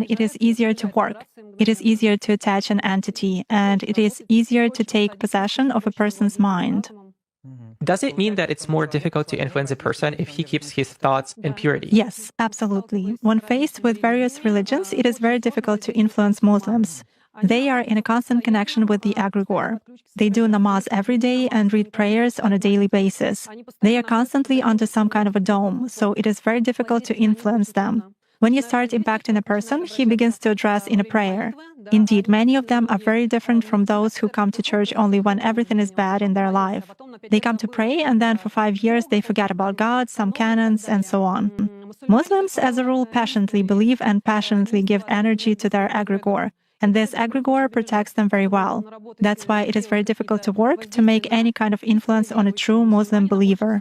then it is easier to work. It is easier to attach an entity, and it is easier to take possession of a person's mind. Does it mean that it's more difficult to influence a person if he keeps his thoughts in purity? Yes, absolutely. When faced with various religions, it is very difficult to influence Muslims. They are in a constant connection with the egregore. They do namaz every day and read prayers on a daily basis. They are constantly under some kind of a dome, so it is very difficult to influence them. When you start impacting a person, he begins to address in a prayer. Indeed, many of them are very different from those who come to church only when everything is bad in their life. They come to pray, and then for 5 years they forget about God, some canons, and so on. Muslims, as a rule, passionately believe and passionately give energy to their egregore. And this egregore protects them very well. That's why it is very difficult to work to make any kind of influence on a true Muslim believer.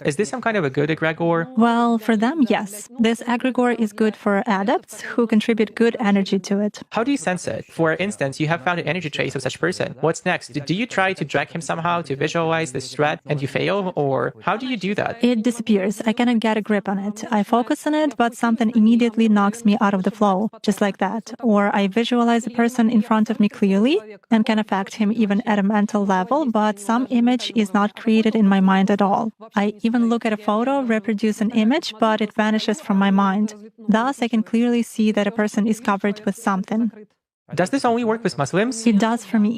Is this some kind of a good egregore? Well, for them, yes. This egregore is good for adepts who contribute good energy to it. How do you sense it? For instance, you have found an energy trace of such person. What's next? Do you try to drag him somehow to visualize this threat and you fail? Or how do you do that? It disappears. I cannot get a grip on it. I focus on it, but something immediately knocks me out of the flow, just like that. Or I visualize a person in front of me clearly and can affect him even at a mental level, but some image is not created in my mind at all. I even look at a photo, reproduce an image, but it vanishes from my mind. Thus, I can clearly see that a person is covered with something. Does this only work with Muslims? It does for me.